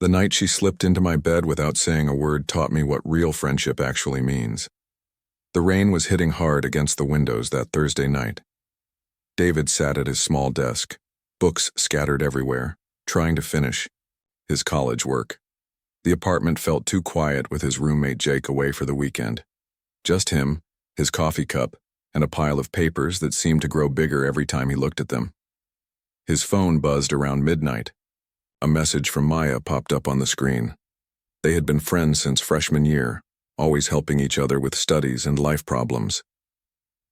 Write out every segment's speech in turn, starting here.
The night she slipped into my bed without saying a word taught me what real friendship actually means. The rain was hitting hard against the windows that Thursday night. David sat at his small desk, books scattered everywhere, trying to finish his college work. The apartment felt too quiet with his roommate Jake away for the weekend. Just him, his coffee cup, and a pile of papers that seemed to grow bigger every time he looked at them. His phone buzzed around midnight. A message from Maya popped up on the screen. They had been friends since freshman year, always helping each other with studies and life problems.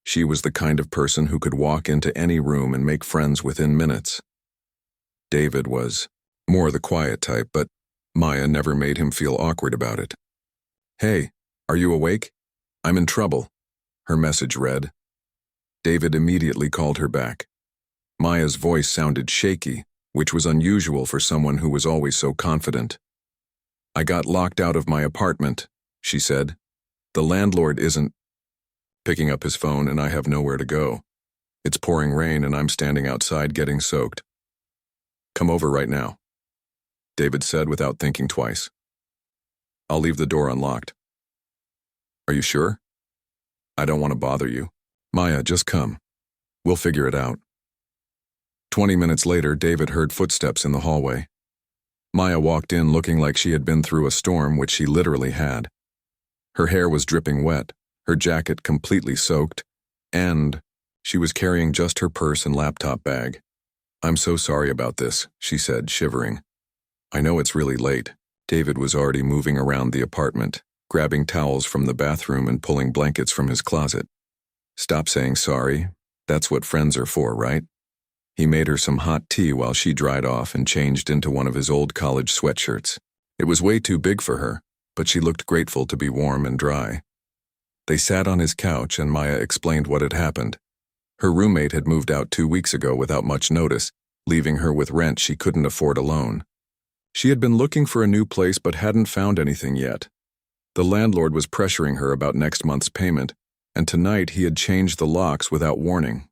She was the kind of person who could walk into any room and make friends within minutes. David was more the quiet type, but Maya never made him feel awkward about it. "Hey, are you awake? I'm in trouble," her message read. David immediately called her back. Maya's voice sounded shaky, which was unusual for someone who was always so confident. "I got locked out of my apartment," she said. "The landlord isn't picking up his phone and I have nowhere to go. It's pouring rain and I'm standing outside getting soaked. Come over right now," David said without thinking twice. "I'll leave the door unlocked." "Are you sure? I don't want to bother you." "Maya, just come. We'll figure it out." 20 minutes later, David heard footsteps in the hallway. Maya walked in looking like she had been through a storm, which she literally had. Her hair was dripping wet, her jacket completely soaked, and she was carrying just her purse and laptop bag. "I'm so sorry about this," she said, shivering. "I know it's really late." David was already moving around the apartment, grabbing towels from the bathroom and pulling blankets from his closet. "Stop saying sorry. That's what friends are for, right?" He made her some hot tea while she dried off and changed into one of his old college sweatshirts. It was way too big for her, but she looked grateful to be warm and dry. They sat on his couch and Maya explained what had happened. Her roommate had moved out 2 weeks ago without much notice, leaving her with rent she couldn't afford alone. She had been looking for a new place but hadn't found anything yet. The landlord was pressuring her about next month's payment, and tonight he had changed the locks without warning.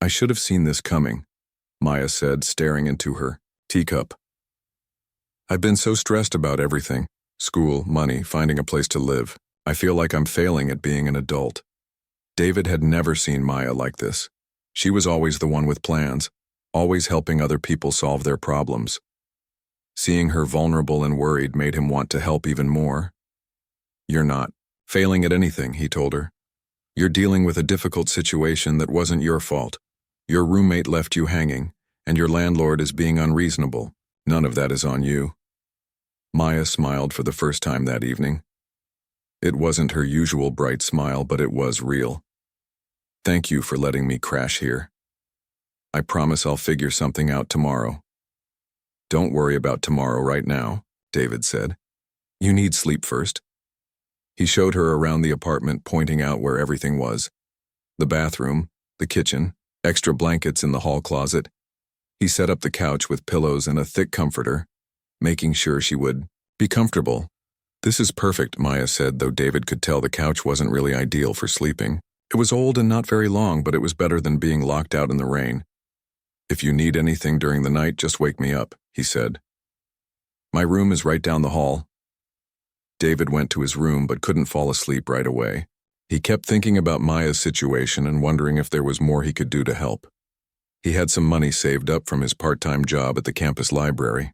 "I should have seen this coming," Maya said, staring into her teacup. "I've been so stressed about everything. School, money, finding a place to live. I feel like I'm failing at being an adult." David had never seen Maya like this. She was always the one with plans, always helping other people solve their problems. Seeing her vulnerable and worried made him want to help even more. "You're not failing at anything," he told her. "You're dealing with a difficult situation that wasn't your fault. Your roommate left you hanging, and your landlord is being unreasonable. None of that is on you." Maya smiled for the first time that evening. It wasn't her usual bright smile, but it was real. "Thank you for letting me crash here. I promise I'll figure something out tomorrow." "Don't worry about tomorrow right now," David said. "You need sleep first." He showed her around the apartment, pointing out where everything was. The bathroom, the kitchen, extra blankets in the hall closet. He set up the couch with pillows and a thick comforter, making sure she would be comfortable. "This is perfect," Maya said, though David could tell the couch wasn't really ideal for sleeping. It was old and not very long, but it was better than being locked out in the rain. "If you need anything during the night, just wake me up," he said. "My room is right down the hall." David went to his room but couldn't fall asleep right away. He kept thinking about Maya's situation and wondering if there was more he could do to help. He had some money saved up from his part-time job at the campus library.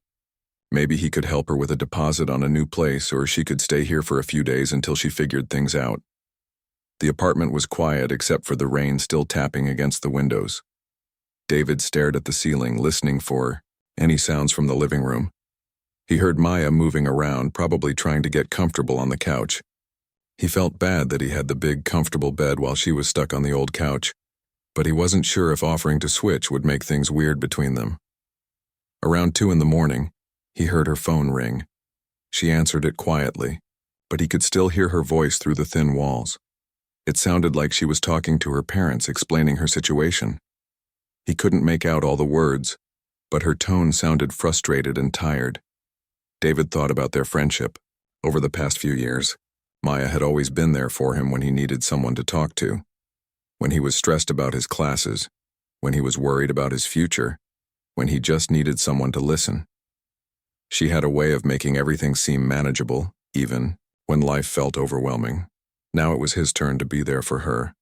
Maybe he could help her with a deposit on a new place, or she could stay here for a few days until she figured things out. The apartment was quiet except for the rain still tapping against the windows. David stared at the ceiling, listening for any sounds from the living room. He heard Maya moving around, probably trying to get comfortable on the couch. He felt bad that he had the big, comfortable bed while she was stuck on the old couch, but he wasn't sure if offering to switch would make things weird between them. Around 2 in the morning, he heard her phone ring. She answered it quietly, but he could still hear her voice through the thin walls. It sounded like she was talking to her parents, explaining her situation. He couldn't make out all the words, but her tone sounded frustrated and tired. David thought about their friendship. Over the past few years, Maya had always been there for him when he needed someone to talk to. When he was stressed about his classes, when he was worried about his future, when he just needed someone to listen. She had a way of making everything seem manageable, even when life felt overwhelming. Now it was his turn to be there for her.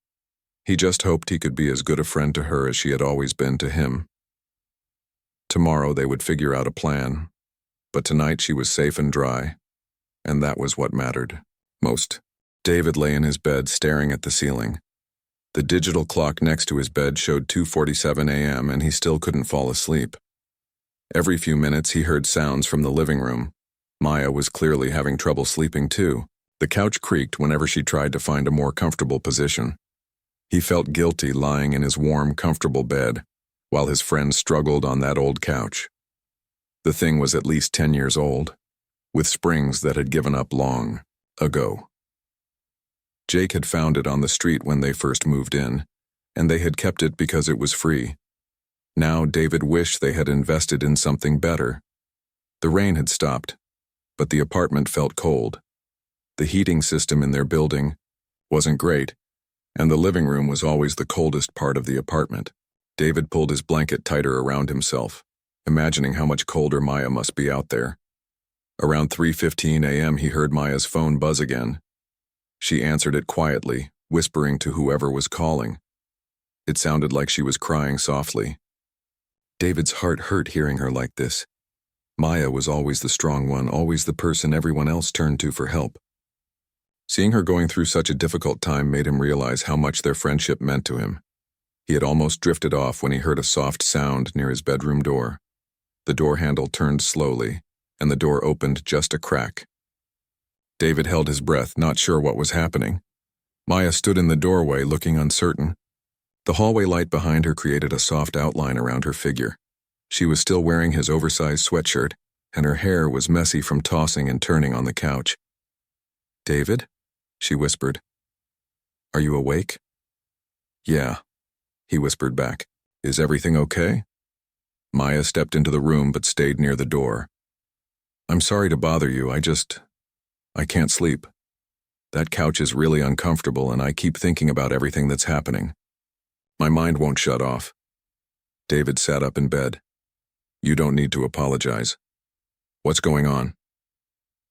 He just hoped he could be as good a friend to her as she had always been to him. Tomorrow they would figure out a plan, but tonight she was safe and dry, and that was what mattered most. David lay in his bed staring at the ceiling. The digital clock next to his bed showed 2:47 a.m. and he still couldn't fall asleep. Every few minutes he heard sounds from the living room. Maya was clearly having trouble sleeping too. The couch creaked whenever she tried to find a more comfortable position. He felt guilty lying in his warm, comfortable bed, while his friend struggled on that old couch. The thing was at least 10 years old, with springs that had given up long ago. Jake had found it on the street when they first moved in, and they had kept it because it was free. Now David wished they had invested in something better. The rain had stopped, but the apartment felt cold. The heating system in their building wasn't great, and the living room was always the coldest part of the apartment. David pulled his blanket tighter around himself, imagining how much colder Maya must be out there. Around 3:15 a.m. he heard Maya's phone buzz again. She answered it quietly, whispering to whoever was calling. It sounded like she was crying softly. David's heart hurt hearing her like this. Maya was always the strong one, always the person everyone else turned to for help. Seeing her going through such a difficult time made him realize how much their friendship meant to him. He had almost drifted off when he heard a soft sound near his bedroom door. The door handle turned slowly, and the door opened just a crack. David held his breath, not sure what was happening. Maya stood in the doorway, looking uncertain. The hallway light behind her created a soft outline around her figure. She was still wearing his oversized sweatshirt, and her hair was messy from tossing and turning on the couch. "David?" she whispered. "Are you awake?" "Yeah," he whispered back. "Is everything okay?" Maya stepped into the room but stayed near the door. "I'm sorry to bother you, I can't sleep. That couch is really uncomfortable and I keep thinking about everything that's happening. My mind won't shut off." David sat up in bed. "You don't need to apologize. What's going on?"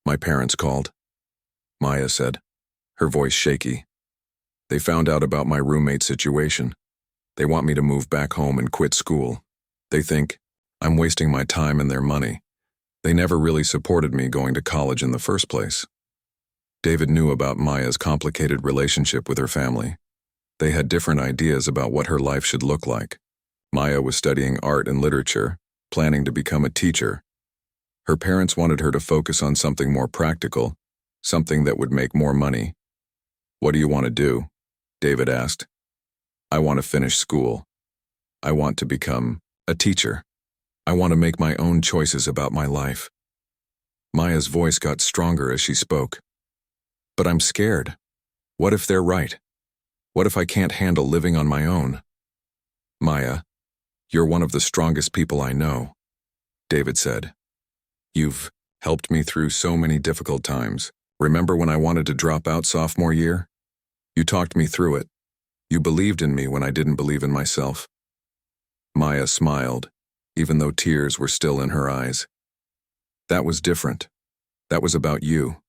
"My parents called," Maya said, her voice shaky. "They found out about my roommate situation. They want me to move back home and quit school. They think I'm wasting my time and their money. They never really supported me going to college in the first place." David knew about Maya's complicated relationship with her family. They had different ideas about what her life should look like. Maya was studying art and literature, planning to become a teacher. Her parents wanted her to focus on something more practical, something that would make more money. "What do you want to do?" David asked. "I want to finish school. I want to become a teacher. I want to make my own choices about my life." Maya's voice got stronger as she spoke. "But I'm scared. What if they're right? What if I can't handle living on my own?" "Maya, you're one of the strongest people I know," David said. "You've helped me through so many difficult times. Remember when I wanted to drop out sophomore year? You talked me through it. You believed in me when I didn't believe in myself." Maya smiled, even though tears were still in her eyes. "That was different. That was about you.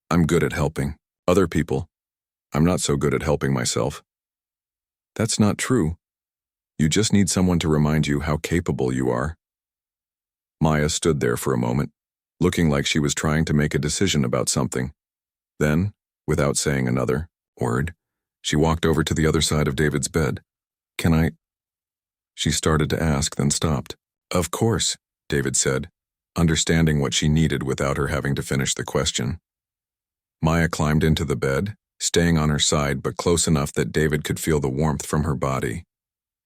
I'm good at helping other people. I'm not so good at helping myself." "That's not true. You just need someone to remind you how capable you are." Maya stood there for a moment, looking like she was trying to make a decision about something. Then, without saying another word, she walked over to the other side of David's bed. "Can I?" She started to ask, then stopped. "Of course," David said, understanding what she needed without her having to finish the question. Maya climbed into the bed, staying on her side but close enough that David could feel the warmth from her body.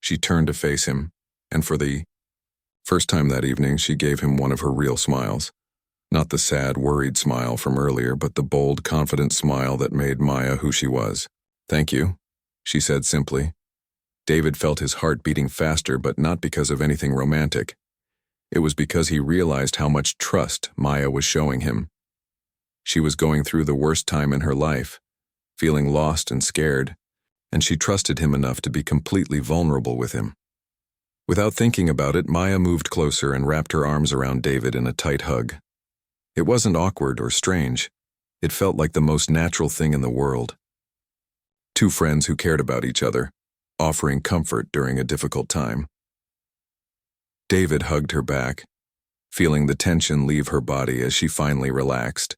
She turned to face him, and for the first time that evening she gave him one of her real smiles. Not the sad, worried smile from earlier, but the bold, confident smile that made Maya who she was. "Thank you," she said simply. David felt his heart beating faster, but not because of anything romantic. It was because he realized how much trust Maya was showing him. She was going through the worst time in her life, feeling lost and scared, and she trusted him enough to be completely vulnerable with him. Without thinking about it, Maya moved closer and wrapped her arms around David in a tight hug. It wasn't awkward or strange. It felt like the most natural thing in the world. Two friends who cared about each other, offering comfort during a difficult time. David hugged her back, feeling the tension leave her body as she finally relaxed.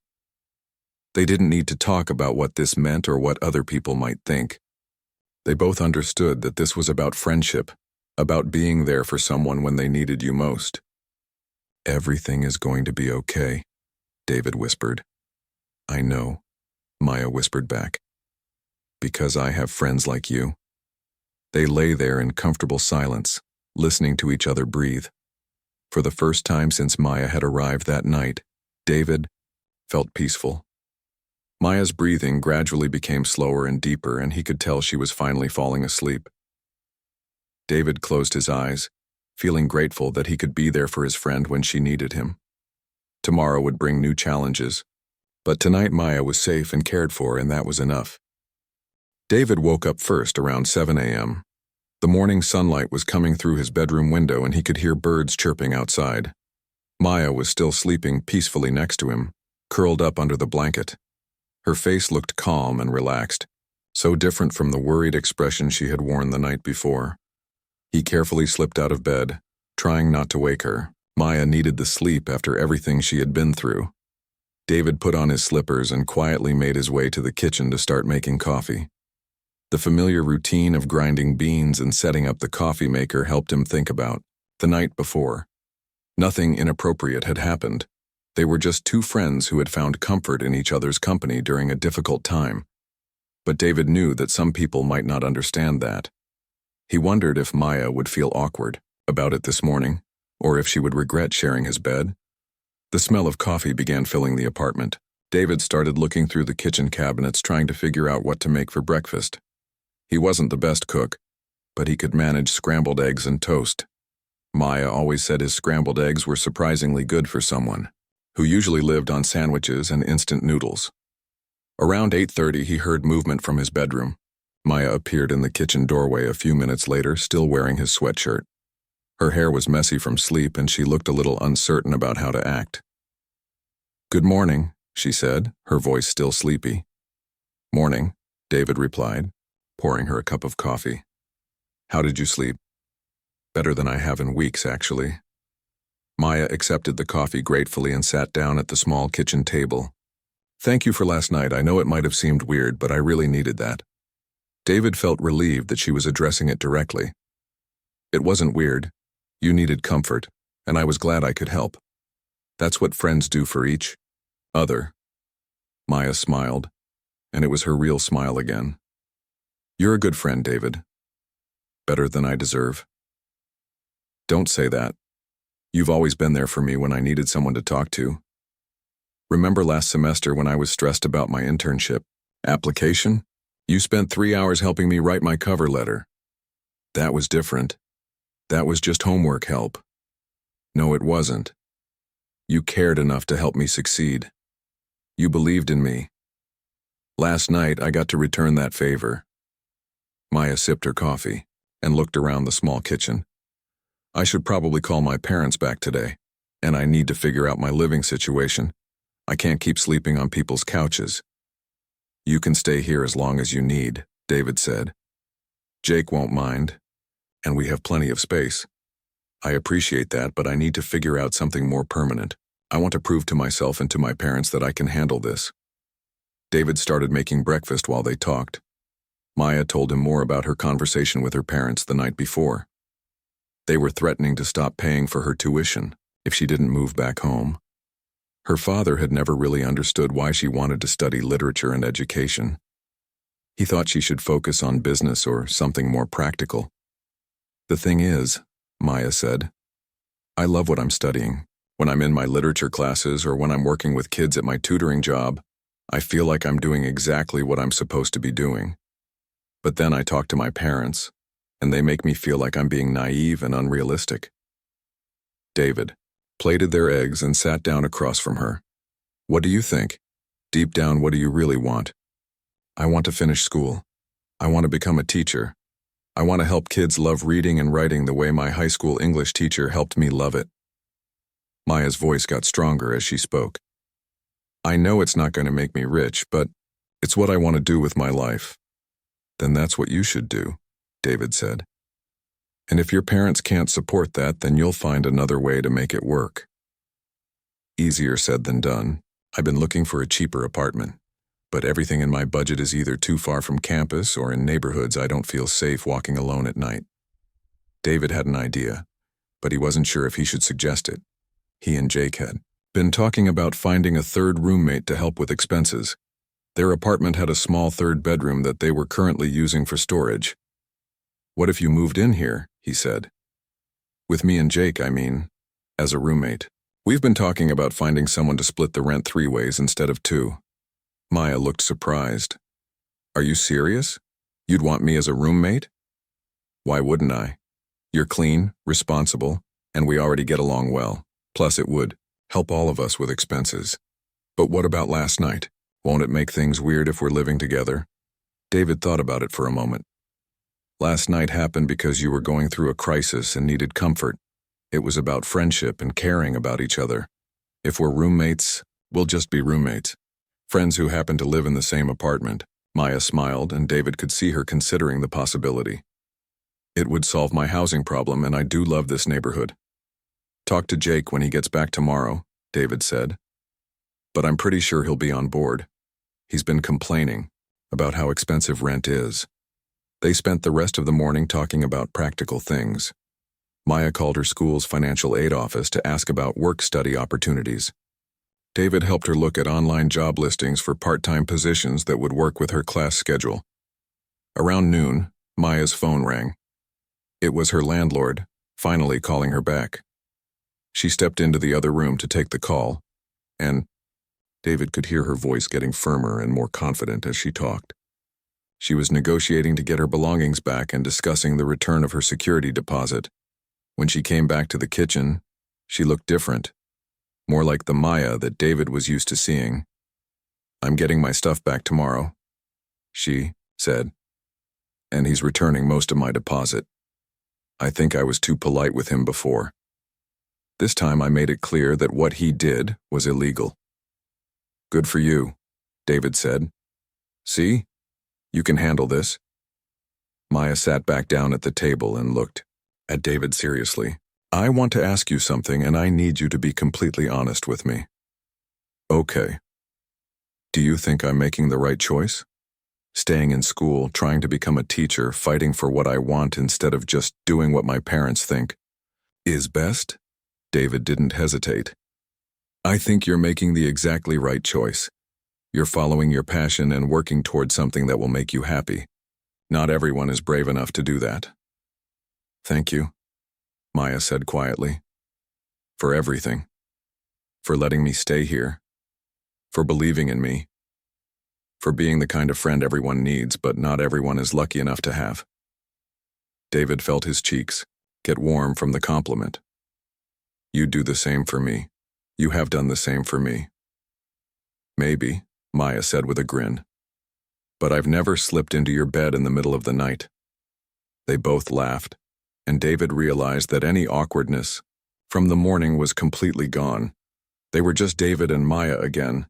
They didn't need to talk about what this meant or what other people might think. They both understood that this was about friendship, about being there for someone when they needed you most. "Everything is going to be okay," David whispered. "I know," Maya whispered back. "Because I have friends like you." They lay there in comfortable silence, listening to each other breathe. For the first time since Maya had arrived that night, David felt peaceful. Maya's breathing gradually became slower and deeper, and he could tell she was finally falling asleep. David closed his eyes, feeling grateful that he could be there for his friend when she needed him. Tomorrow would bring new challenges, but tonight Maya was safe and cared for, and that was enough. David woke up first around 7 a.m. The morning sunlight was coming through his bedroom window and he could hear birds chirping outside. Maya was still sleeping peacefully next to him, curled up under the blanket. Her face looked calm and relaxed, so different from the worried expression she had worn the night before. He carefully slipped out of bed, trying not to wake her. Maya needed the sleep after everything she had been through. David put on his slippers and quietly made his way to the kitchen to start making coffee. The familiar routine of grinding beans and setting up the coffee maker helped him think about the night before. Nothing inappropriate had happened. They were just two friends who had found comfort in each other's company during a difficult time. But David knew that some people might not understand that. He wondered if Maya would feel awkward about it this morning, or if she would regret sharing his bed. The smell of coffee began filling the apartment. David started looking through the kitchen cabinets, trying to figure out what to make for breakfast. He wasn't the best cook, but he could manage scrambled eggs and toast. Maya always said his scrambled eggs were surprisingly good for someone who usually lived on sandwiches and instant noodles. Around 8:30, he heard movement from his bedroom. Maya appeared in the kitchen doorway a few minutes later, still wearing his sweatshirt. Her hair was messy from sleep and she looked a little uncertain about how to act. "Good morning," she said, her voice still sleepy. "Morning," David replied, pouring her a cup of coffee. "How did you sleep?" "Better than I have in weeks, actually." Maya accepted the coffee gratefully and sat down at the small kitchen table. "Thank you for last night. I know it might have seemed weird, but I really needed that." David felt relieved that she was addressing it directly. "It wasn't weird. You needed comfort, and I was glad I could help. That's what friends do for each other." Maya smiled, and it was her real smile again. "You're a good friend, David. Better than I deserve." "Don't say that. You've always been there for me when I needed someone to talk to. Remember last semester when I was stressed about my internship application? You spent 3 hours helping me write my cover letter. That was different. That was just homework help. No, it wasn't. You cared enough to help me succeed. You believed in me. Last night, I got to return that favor." Maya sipped her coffee and looked around the small kitchen. "I should probably call my parents back today, and I need to figure out my living situation. I can't keep sleeping on people's couches." "You can stay here as long as you need," David said. "Jake won't mind, and we have plenty of space. I appreciate that, but I need to figure out something more permanent. I want to prove to myself and to my parents that I can handle this." David started making breakfast while they talked. Maya told him more about her conversation with her parents the night before. They were threatening to stop paying for her tuition if she didn't move back home. Her father had never really understood why she wanted to study literature and education. He thought she should focus on business or something more practical. "The thing is," Maya said, "I love what I'm studying. When I'm in my literature classes or when I'm working with kids at my tutoring job, I feel like I'm doing exactly what I'm supposed to be doing. But then I talk to my parents, and they make me feel like I'm being naive and unrealistic." David plated their eggs and sat down across from her. "What do you think? Deep down, what do you really want?" "I want to finish school. I want to become a teacher. I want to help kids love reading and writing the way my high school English teacher helped me love it. Maya's voice got stronger as she spoke. I know it's not going to make me rich, but it's what I want to do with my life. Then that's what you should do, David said. And if your parents can't support that, then you'll find another way to make it work. Easier said than done. I've been looking for a cheaper apartment, but everything in my budget is either too far from campus or in neighborhoods I don't feel safe walking alone at night. David had an idea, but he wasn't sure if he should suggest it. He and Jake had been talking about finding a third roommate to help with expenses. Their apartment had a small third bedroom that they were currently using for storage. What if you moved in here, he said. With me and Jake, I mean, as a roommate. We've been talking about finding someone to split the rent 3 ways instead of 2. Maya looked surprised. Are you serious? You'd want me as a roommate? Why wouldn't I? You're clean, responsible, and we already get along well. Plus it would help all of us with expenses. But what about last night? Won't it make things weird if we're living together? David thought about it for a moment. Last night happened because you were going through a crisis and needed comfort. It was about friendship and caring about each other. If we're roommates, we'll just be roommates. Friends who happen to live in the same apartment. Maya smiled, and David could see her considering the possibility. It would solve my housing problem, and I do love this neighborhood. Talk to Jake when he gets back tomorrow, David said. But I'm pretty sure he'll be on board. He's been complaining about how expensive rent is. They spent the rest of the morning talking about practical things. Maya called her school's financial aid office to ask about work-study opportunities. David helped her look at online job listings for part-time positions that would work with her class schedule. Around noon, Maya's phone rang. It was her landlord, finally calling her back. She stepped into the other room to take the call, and David could hear her voice getting firmer and more confident as she talked. She was negotiating to get her belongings back and discussing the return of her security deposit. When she came back to the kitchen, she looked different, more like the Maya that David was used to seeing. I'm getting my stuff back tomorrow, she said, and he's returning most of my deposit. I think I was too polite with him before. This time I made it clear that what he did was illegal. Good for you, David said. See? You can handle this. Maya sat back down at the table and looked at David seriously. I want to ask you something, and I need you to be completely honest with me. Okay. Do you think I'm making the right choice? Staying in school, trying to become a teacher, fighting for what I want instead of just doing what my parents think is best? David didn't hesitate. I think you're making the exactly right choice. You're following your passion and working towards something that will make you happy. Not everyone is brave enough to do that. Thank you, Maya said quietly. For everything. For letting me stay here. For believing in me. For being the kind of friend everyone needs, but not everyone is lucky enough to have. David felt his cheeks get warm from the compliment. You do the same for me. You have done the same for me. Maybe, Maya said with a grin. But I've never slipped into your bed in the middle of the night. They both laughed, and David realized that any awkwardness from the morning was completely gone. They were just David and Maya again,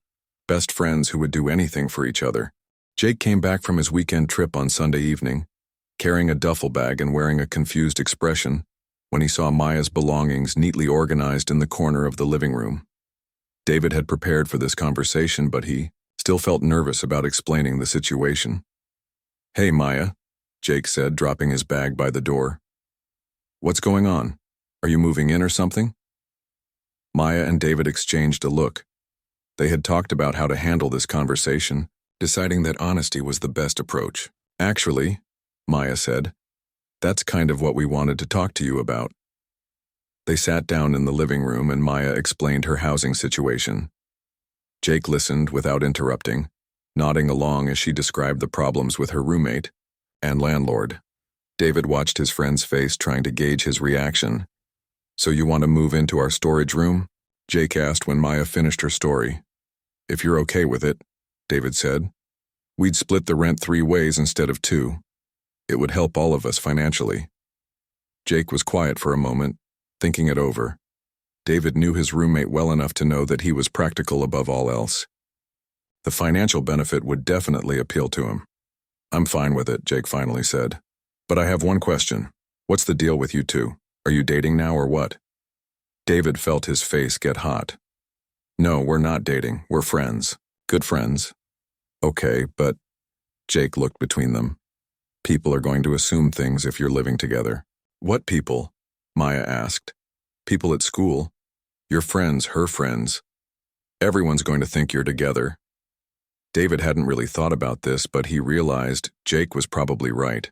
best friends who would do anything for each other. Jake came back from his weekend trip on Sunday evening, carrying a duffel bag and wearing a confused expression, when he saw Maya's belongings neatly organized in the corner of the living room. David had prepared for this conversation, but he still felt nervous about explaining the situation. Hey, Maya, Jake said, dropping his bag by the door. What's going on? Are you moving in or something? Maya and David exchanged a look. They had talked about how to handle this conversation, deciding that honesty was the best approach. Actually, Maya said, that's kind of what we wanted to talk to you about. They sat down in the living room and Maya explained her housing situation. Jake listened without interrupting, nodding along as she described the problems with her roommate and landlord. David watched his friend's face, trying to gauge his reaction. So you want to move into our storage room? Jake asked when Maya finished her story. If you're okay with it, David said. We'd split the rent 3 ways instead of 2. It would help all of us financially. Jake was quiet for a moment, thinking it over. David knew his roommate well enough to know that he was practical above all else. The financial benefit would definitely appeal to him. I'm fine with it, Jake finally said. But I have one question. What's the deal with you two? Are you dating now or what? David felt his face get hot. No, we're not dating. We're friends. Good friends. Okay, but... Jake looked between them. People are going to assume things if you're living together. What people? Maya asked. People at school. Your friends, her friends. Everyone's going to think you're together. David hadn't really thought about this, but he realized Jake was probably right.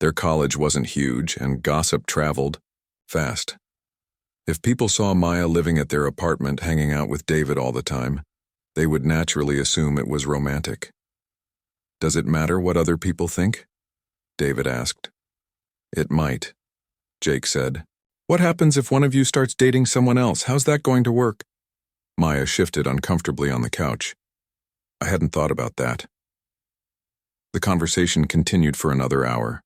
Their college wasn't huge, and gossip traveled fast. If people saw Maya living at their apartment hanging out with David all the time, they would naturally assume it was romantic. Does it matter what other people think? David asked. It might, Jake said. What happens if one of you starts dating someone else? How's that going to work? Maya shifted uncomfortably on the couch. I hadn't thought about that. The conversation continued for another hour.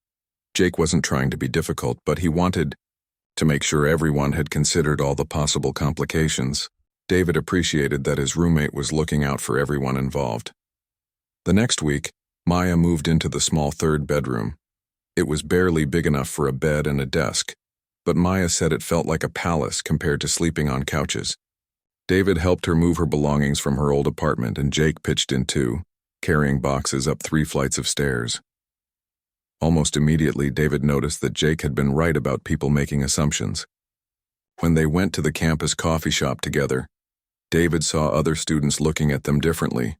Jake wasn't trying to be difficult, but he wanted to make sure everyone had considered all the possible complications. David appreciated that his roommate was looking out for everyone involved. The next week, Maya moved into the small third bedroom. It was barely big enough for a bed and a desk, but Maya said it felt like a palace compared to sleeping on couches. David helped her move her belongings from her old apartment, and Jake pitched in too, carrying boxes up 3 flights of stairs. Almost immediately, David noticed that Jake had been right about people making assumptions. When they went to the campus coffee shop together, David saw other students looking at them differently.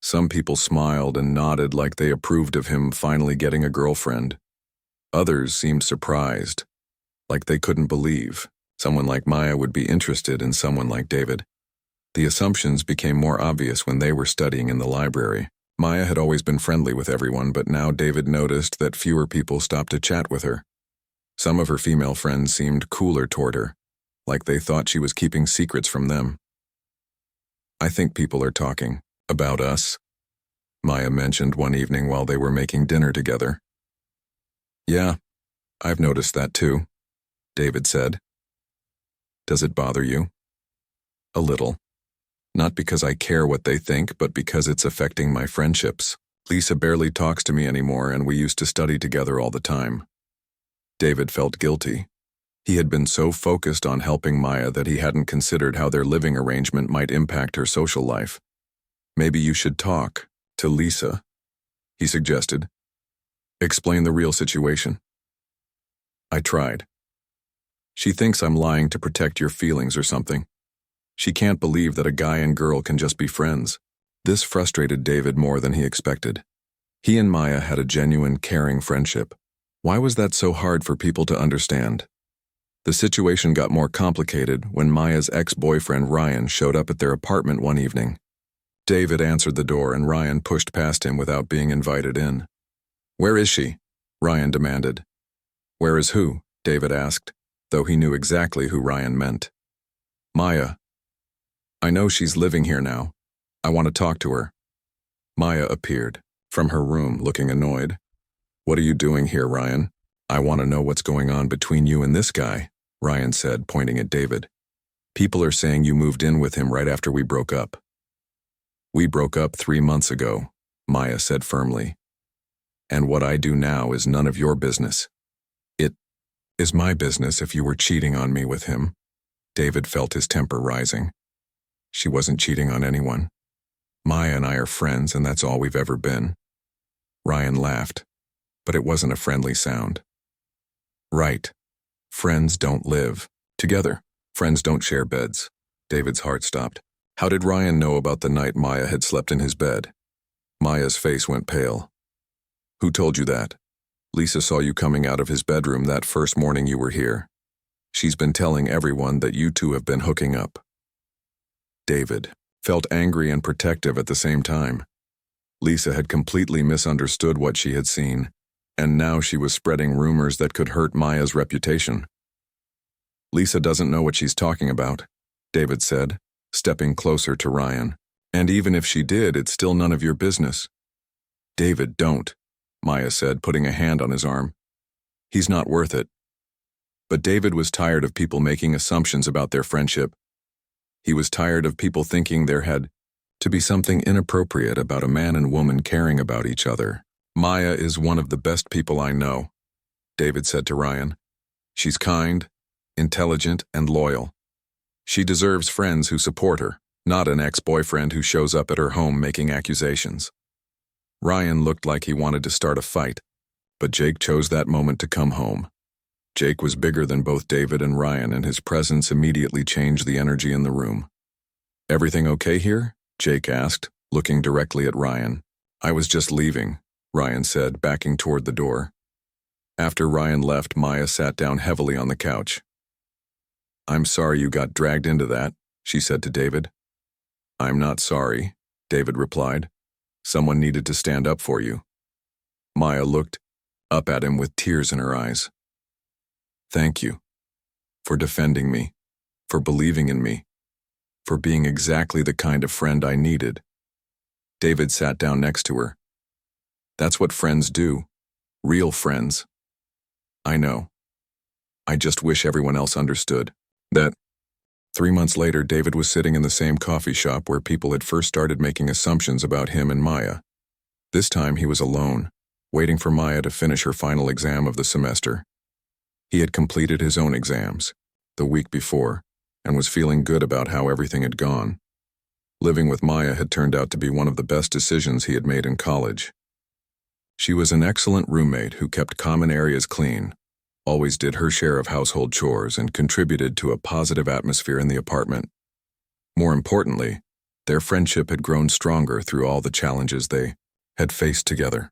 Some people smiled and nodded like they approved of him finally getting a girlfriend. Others seemed surprised, like they couldn't believe someone like Maya would be interested in someone like David. The assumptions became more obvious when they were studying in the library. Maya had always been friendly with everyone, but now David noticed that fewer people stopped to chat with her. Some of her female friends seemed cooler toward her, like they thought she was keeping secrets from them. I think people are talking about us, Maya mentioned one evening while they were making dinner together. Yeah, I've noticed that too, David said. Does it bother you? A little. Not because I care what they think, but because it's affecting my friendships. Lisa barely talks to me anymore, and we used to study together all the time. David felt guilty. He had been so focused on helping Maya that he hadn't considered how their living arrangement might impact her social life. Maybe you should talk to Lisa, he suggested. Explain the real situation. I tried. She thinks I'm lying to protect your feelings or something. She can't believe that a guy and girl can just be friends. This frustrated David more than he expected. He and Maya had a genuine, caring friendship. Why was that so hard for people to understand? The situation got more complicated when Maya's ex-boyfriend Ryan showed up at their apartment one evening. David answered the door and Ryan pushed past him without being invited in. Where is she? Ryan demanded. Where is who? David asked, though he knew exactly who Ryan meant. Maya. I know she's living here now. I want to talk to her. Maya appeared from her room, looking annoyed. What are you doing here, Ryan? I want to know what's going on between you and this guy, Ryan said, pointing at David. People are saying you moved in with him right after we broke up. We broke up 3 months ago, Maya said firmly. And what I do now is none of your business. It is my business if you were cheating on me with him. David felt his temper rising. She wasn't cheating on anyone. Maya and I are friends, and that's all we've ever been. Ryan laughed, but it wasn't a friendly sound. Right. Friends don't live together. Friends don't share beds. David's heart stopped. How did Ryan know about the night Maya had slept in his bed? Maya's face went pale. Who told you that? Lisa saw you coming out of his bedroom that first morning you were here. She's been telling everyone that you two have been hooking up. David felt angry and protective at the same time. Lisa had completely misunderstood what she had seen, and now she was spreading rumors that could hurt Maya's reputation. Lisa doesn't know what she's talking about, David said, stepping closer to Ryan. And even if she did, it's still none of your business. David, don't. Maya said, putting a hand on his arm. He's not worth it. But David was tired of people making assumptions about their friendship. He was tired of people thinking there had to be something inappropriate about a man and woman caring about each other. Maya is one of the best people I know, David said to Ryan. She's kind, intelligent, and loyal. She deserves friends who support her, not an ex-boyfriend who shows up at her home making accusations. Ryan looked like he wanted to start a fight, but Jake chose that moment to come home. Jake was bigger than both David and Ryan, and his presence immediately changed the energy in the room. "Everything okay here?" Jake asked, looking directly at Ryan. "I was just leaving," Ryan said, backing toward the door. After Ryan left, Maya sat down heavily on the couch. "I'm sorry you got dragged into that," she said to David. "I'm not sorry," David replied. "Someone needed to stand up for you." Maya looked up at him with tears in her eyes. "Thank you for defending me, for believing in me, for being exactly the kind of friend I needed." David sat down next to her. "That's what friends do, real friends." "I know. I just wish everyone else understood that." 3 months later, David was sitting in the same coffee shop where people had first started making assumptions about him and Maya. This time he was alone, waiting for Maya to finish her final exam of the semester. He had completed his own exams the week before and was feeling good about how everything had gone. Living with Maya had turned out to be one of the best decisions he had made in college. She was an excellent roommate who kept common areas clean, always did her share of household chores, and contributed to a positive atmosphere in the apartment. More importantly, their friendship had grown stronger through all the challenges they had faced together.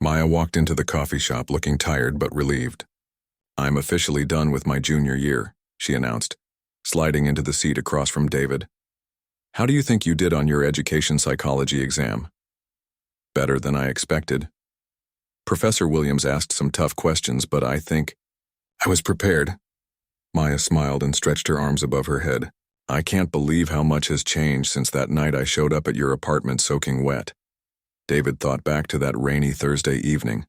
Maya walked into the coffee shop looking tired but relieved. "I'm officially done with my junior year," she announced, sliding into the seat across from David. "How do you think you did on your education psychology exam?" "Better than I expected. Professor Williams asked some tough questions, but I think I was prepared." Maya smiled and stretched her arms above her head. "I can't believe how much has changed since that night I showed up at your apartment soaking wet." David thought back to that rainy Thursday evening.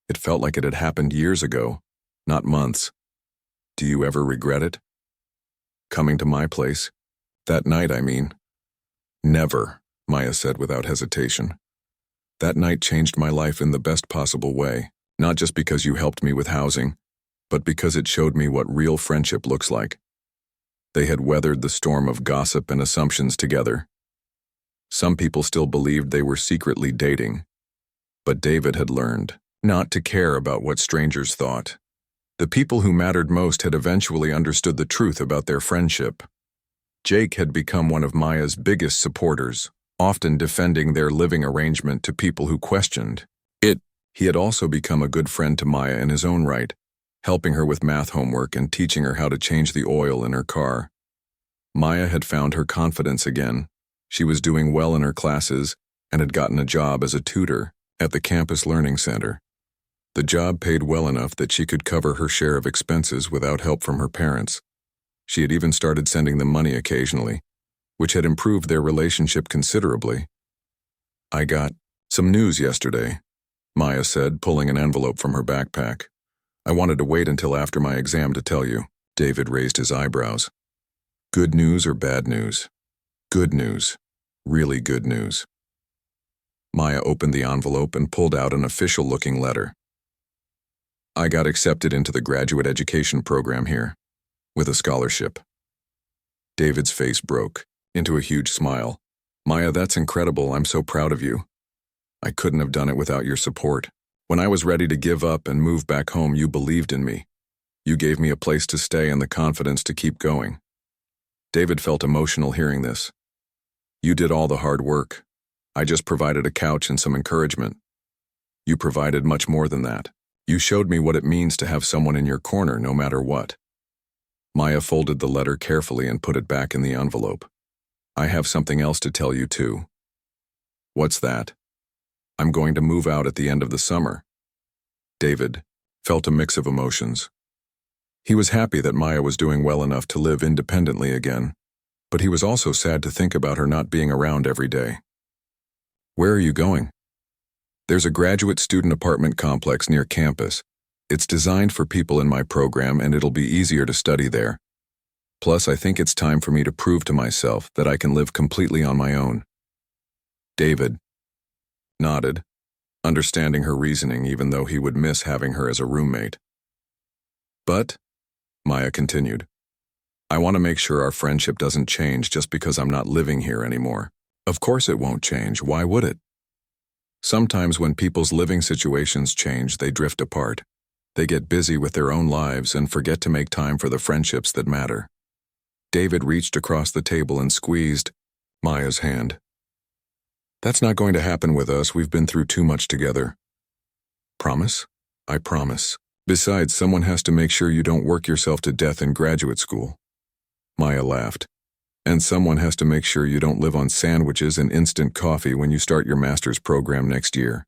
It felt like it had happened years ago, not months. "Do you ever regret it? Coming to my place? That night, I mean." "Never," Maya said without hesitation. "That night changed my life in the best possible way, not just because you helped me with housing, but because it showed me what real friendship looks like." They had weathered the storm of gossip and assumptions together. Some people still believed they were secretly dating, but David had learned not to care about what strangers thought. The people who mattered most had eventually understood the truth about their friendship. Jake had become one of Maya's biggest supporters, often defending their living arrangement to people who questioned it. He had also become a good friend to Maya in his own right, helping her with math homework and teaching her how to change the oil in her car. Maya had found her confidence again. She was doing well in her classes and had gotten a job as a tutor at the campus learning center. The job paid well enough that she could cover her share of expenses without help from her parents. She had even started sending them money occasionally, which had improved their relationship considerably. "I got some news yesterday," Maya said, pulling an envelope from her backpack. "I wanted to wait until after my exam to tell you." David raised his eyebrows. "Good news or bad news?" "Good news. Really good news." Maya opened the envelope and pulled out an official-looking letter. "I got accepted into the graduate education program here, with a scholarship." David's face broke into a huge smile. "Maya, that's incredible. I'm so proud of you. I couldn't have done it without your support. When I was ready to give up and move back home, you believed in me. You gave me a place to stay and the confidence to keep going." David felt emotional hearing this. "You did all the hard work. I just provided a couch and some encouragement. You provided much more than that. You showed me what it means to have someone in your corner no matter what." Maya folded the letter carefully and put it back in the envelope. "I have something else to tell you too." "What's that?" "I'm going to move out at the end of the summer." David felt a mix of emotions. He was happy that Maya was doing well enough to live independently again, but he was also sad to think about her not being around every day. "Where are you going?" There's a graduate student apartment complex near campus. It's designed for people in my program and it'll be easier to study there. Plus, I think it's time for me to prove to myself that I can live completely on my own. David nodded, understanding her reasoning even though he would miss having her as a roommate. But, Maya continued, I want to make sure our friendship doesn't change just because I'm not living here anymore. Of course it won't change, why would it? Sometimes when people's living situations change, they drift apart. They get busy with their own lives and forget to make time for the friendships that matter. David reached across the table and squeezed Maya's hand. That's not going to happen with us, we've been through too much together. Promise? I promise. Besides, someone has to make sure you don't work yourself to death in graduate school. Maya laughed. And someone has to make sure you don't live on sandwiches and instant coffee when you start your master's program next year.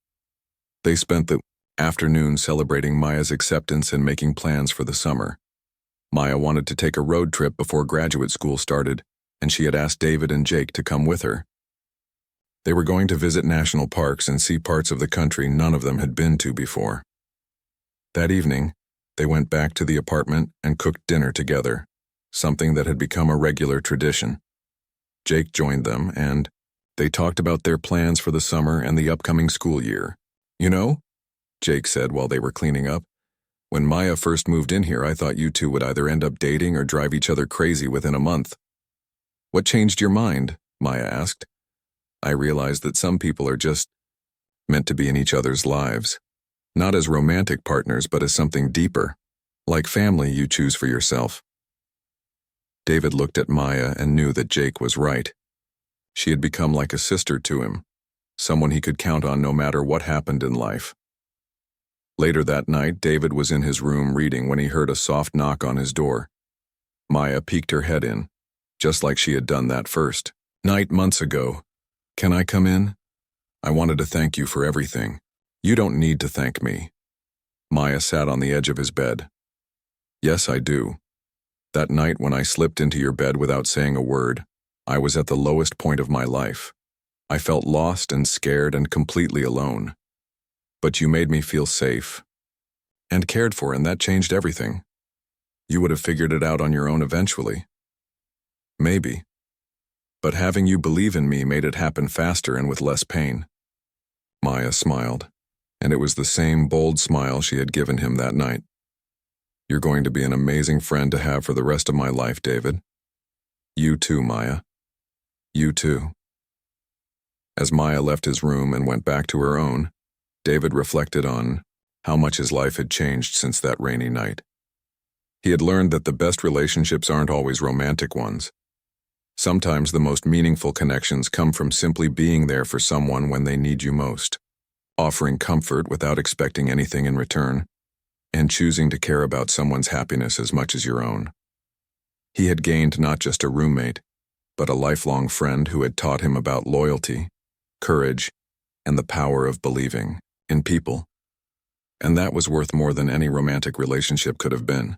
They spent the afternoon celebrating Maya's acceptance and making plans for the summer. Maya wanted to take a road trip before graduate school started, and she had asked David and Jake to come with her. They were going to visit national parks and see parts of the country none of them had been to before. That evening, they went back to the apartment and cooked dinner together, something that had become a regular tradition. Jake joined them, and they talked about their plans for the summer and the upcoming school year. You know, Jake said while they were cleaning up, when Maya first moved in here, I thought you two would either end up dating or drive each other crazy within a month. What changed your mind? Maya asked. I realized that some people are just meant to be in each other's lives, not as romantic partners, but as something deeper, like family you choose for yourself. David looked at Maya and knew that Jake was right. She had become like a sister to him, someone he could count on no matter what happened in life. Later that night, David was in his room reading when he heard a soft knock on his door. Maya peeked her head in, just like she had done that first night months ago. Can I come in? I wanted to thank you for everything. You don't need to thank me. Maya sat on the edge of his bed. Yes, I do. That night when I slipped into your bed without saying a word, I was at the lowest point of my life. I felt lost and scared and completely alone. But you made me feel safe and cared for, and that changed everything. You would have figured it out on your own eventually. Maybe. But having you believe in me made it happen faster and with less pain. Maya smiled, and it was the same bold smile she had given him that night. You're going to be an amazing friend to have for the rest of my life, David. You too, Maya. You too. As Maya left his room and went back to her own, David reflected on how much his life had changed since that rainy night. He had learned that the best relationships aren't always romantic ones. Sometimes the most meaningful connections come from simply being there for someone when they need you most, offering comfort without expecting anything in return, and choosing to care about someone's happiness as much as your own. He had gained not just a roommate, but a lifelong friend who had taught him about loyalty, courage, and the power of believing in people. And that was worth more than any romantic relationship could have been.